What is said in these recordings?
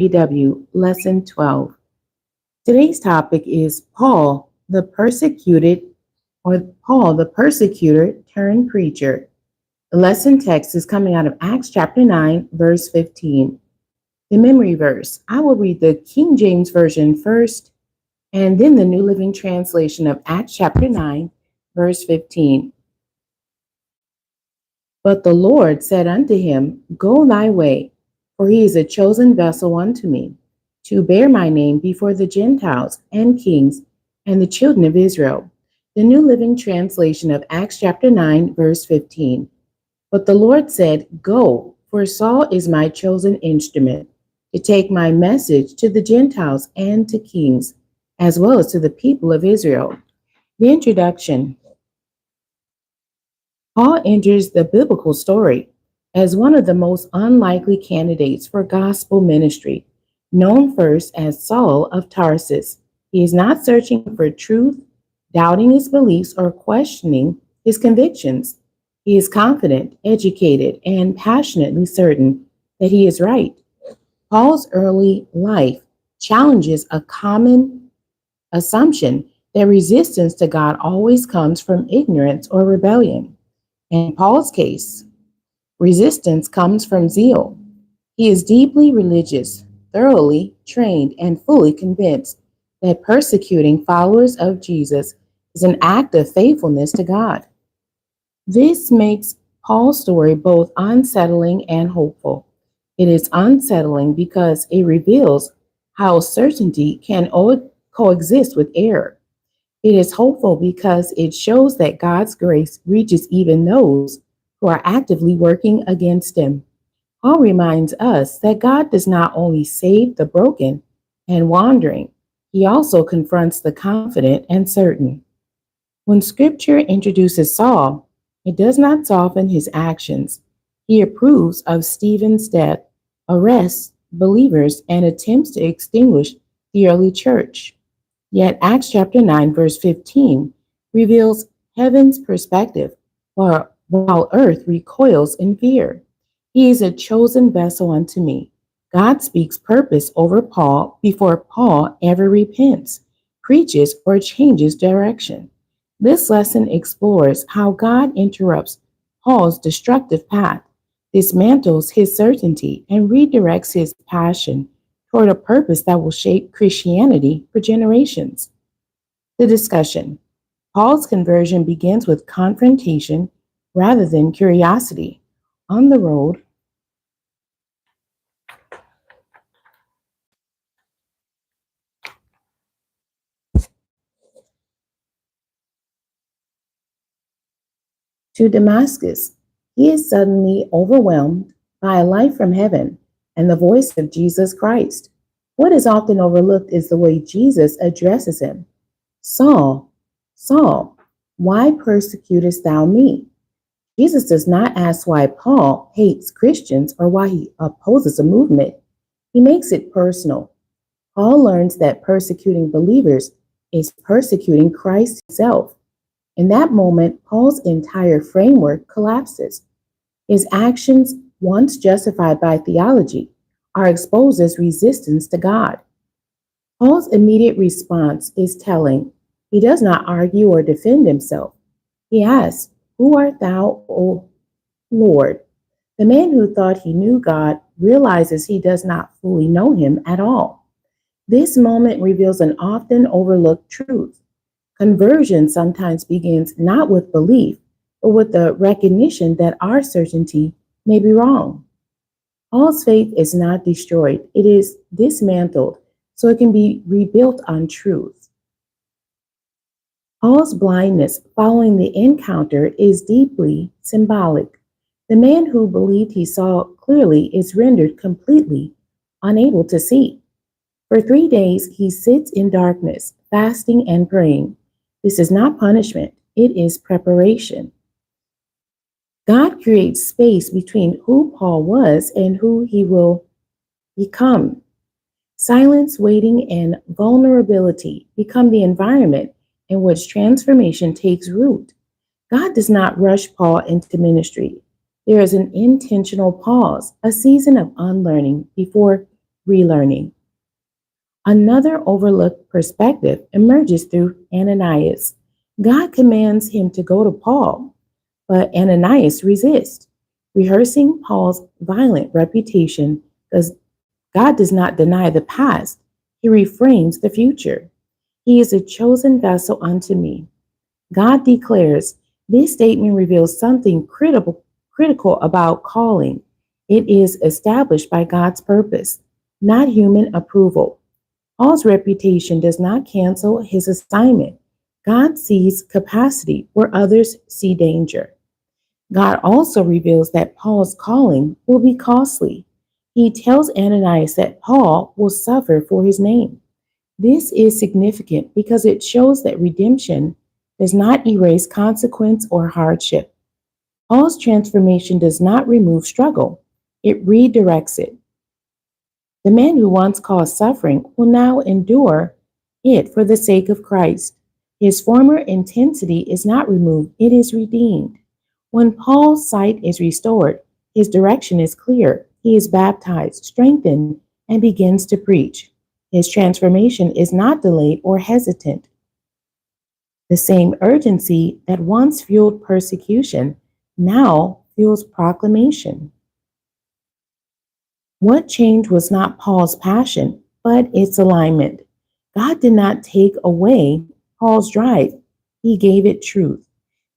ypww Lesson 12. Today's topic is Paul, the persecuted, or Paul, the persecutor turned preacher. The lesson text is coming out of Acts chapter 9, verse 15. The memory verse. I will read the King James Version first, and then the New Living Translation of Acts chapter 9, verse 15. But the Lord said unto him, Go thy way, for he is a chosen vessel unto me, to bear my name before the Gentiles and kings and the children of Israel. The New Living Translation of Acts chapter 9, verse 15. But the Lord said, Go, for Saul is my chosen instrument, to take my message to the Gentiles and to kings, as well as to the people of Israel. The introduction. Paul enters the biblical story as one of the most unlikely candidates for gospel ministry, known first as Saul of Tarsus. He is not searching for truth, doubting his beliefs, or questioning his convictions. He is confident, educated, and passionately certain that he is right. Paul's early life challenges a common assumption that resistance to God always comes from ignorance or rebellion. In Paul's case, resistance comes from zeal. He is deeply religious, thoroughly trained, and fully convinced that persecuting followers of Jesus is an act of faithfulness to God. This makes Paul's story both unsettling and hopeful. It is unsettling because it reveals how certainty can coexist with error. It is hopeful because it shows that God's grace reaches even those who are actively working against him. Paul reminds us that God does not only save the broken and wandering, he also confronts the confident and certain. When scripture introduces Saul, it does not soften his actions. He approves of Stephen's death, arrests believers, and attempts to extinguish the early church. Yet Acts chapter 9, verse 15 reveals heaven's perspective, while earth recoils in fear. He is a chosen vessel unto me. God speaks purpose over Paul before Paul ever repents, preaches, or changes direction. This lesson explores how God interrupts Paul's destructive path, dismantles his certainty, and redirects his passion toward a purpose that will shape Christianity for generations. The discussion. Paul's conversion begins with confrontation rather than curiosity. On the road to Damascus, he is suddenly overwhelmed by a light from heaven and the voice of Jesus Christ. What is often overlooked is the way Jesus addresses him. Saul, Saul, why persecutest thou me? Jesus does not ask why Paul hates Christians or why he opposes a movement. He makes it personal. Paul learns that persecuting believers is persecuting Christ himself. In that moment, Paul's entire framework collapses. His actions, once justified by theology, are exposed as resistance to God. Paul's immediate response is telling. He does not argue or defend himself. He asks, Who art thou, O Lord? The man who thought he knew God realizes he does not fully know him at all. This moment reveals an often overlooked truth. Conversion sometimes begins not with belief, but with the recognition that our certainty may be wrong. Paul's faith is not destroyed, it is dismantled so it can be rebuilt on truth. Paul's blindness following the encounter is deeply symbolic. The man who believed he saw clearly is rendered completely unable to see. For 3 days, he sits in darkness, fasting and praying. This is not punishment, it is preparation. God creates space between who Paul was and who he will become. Silence, waiting, and vulnerability become the environment in which transformation takes root. God does not rush Paul into ministry. There is an intentional pause, a season of unlearning before relearning. Another overlooked perspective emerges through Ananias. God commands him to go to Paul, but Ananias resists, rehearsing Paul's violent reputation because God does not deny the past, he reframes the future. He is a chosen vessel unto me. God declares this statement reveals something critical about calling. It is established by God's purpose, not human approval. Paul's reputation does not cancel his assignment. God sees capacity where others see danger. God also reveals that Paul's calling will be costly. He tells Ananias that Paul will suffer for his name. This is significant because it shows that redemption does not erase consequence or hardship. Paul's transformation does not remove struggle, it redirects it. The man who once caused suffering will now endure it for the sake of Christ. His former intensity is not removed, it is redeemed. When Paul's sight is restored, his direction is clear. He is baptized, strengthened, and begins to preach. His transformation is not delayed or hesitant. The same urgency that once fueled persecution now fuels proclamation. What changed was not Paul's passion, but its alignment. God did not take away Paul's drive, he gave it truth.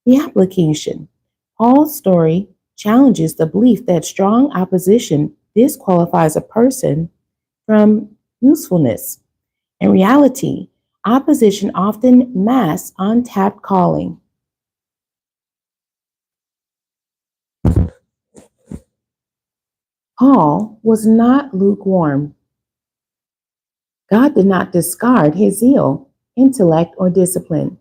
The application. Paul's story challenges the belief that strong opposition disqualifies a person from usefulness. In reality, opposition often masks untapped calling. Paul was not lukewarm. God did not discard his zeal, intellect, or discipline.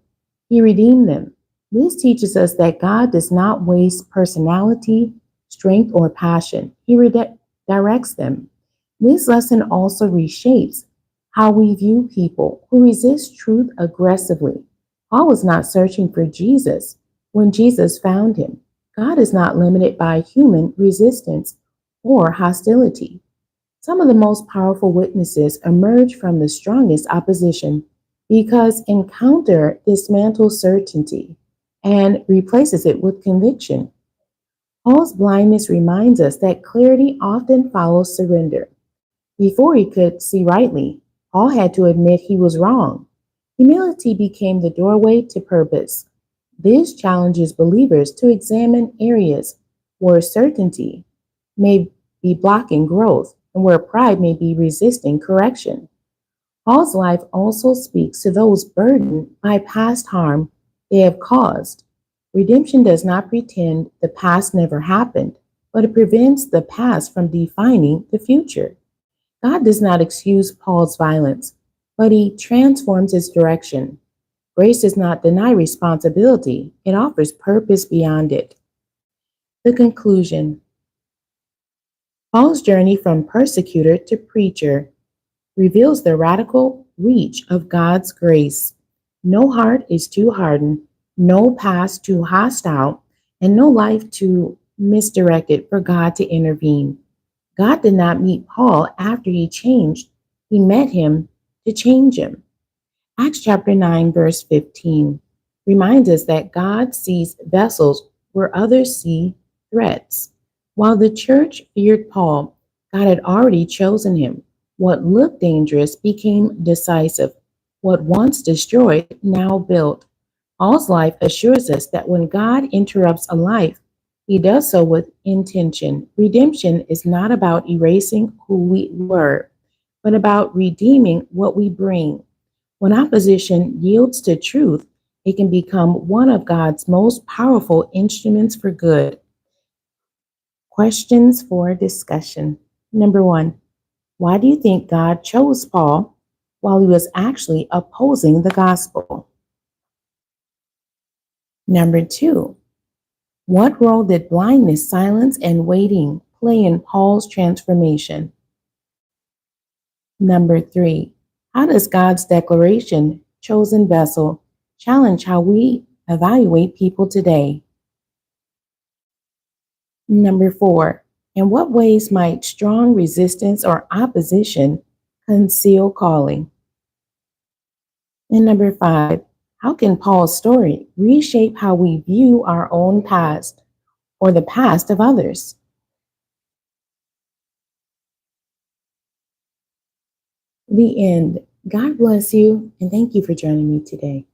He redeemed them. This teaches us that God does not waste personality, strength, or passion. He redirects them. This lesson also reshapes how we view people who resist truth aggressively. Paul was not searching for Jesus when Jesus found him. God is not limited by human resistance or hostility. Some of the most powerful witnesses emerge from the strongest opposition because encounter dismantles certainty and replaces it with conviction. Paul's blindness reminds us that clarity often follows surrender. Before he could see rightly, Paul had to admit he was wrong. Humility became the doorway to purpose. This challenges believers to examine areas where certainty may be blocking growth and where pride may be resisting correction. Paul's life also speaks to those burdened by past harm they have caused. Redemption does not pretend the past never happened, but it prevents the past from defining the future. God does not excuse Paul's violence, but he transforms its direction. Grace does not deny responsibility, it offers purpose beyond it. The conclusion. Paul's journey from persecutor to preacher reveals the radical reach of God's grace. No heart is too hardened, no past too hostile, and no life too misdirected for God to intervene. God did not meet Paul after he changed, he met him to change him. Acts chapter 9, verse 15 reminds us that God sees vessels where others see threats. While the church feared Paul, God had already chosen him. What looked dangerous became decisive. What once destroyed now built. Paul's life assures us that when God interrupts a life, he does so with intention. Redemption is not about erasing who we were, but about redeeming what we bring. When opposition yields to truth, it can become one of God's most powerful instruments for good. Questions for discussion. Number 1, why do you think God chose Paul while he was actually opposing the gospel? Number 2, what role did blindness, silence, and waiting play in Paul's transformation? Number 3, how does God's declaration, chosen vessel, challenge how we evaluate people today? Number 4, In what ways might strong resistance or opposition conceal calling? And number 5, how can Paul's story reshape how we view our own past or the past of others? The end. God bless you, and thank you for joining me today.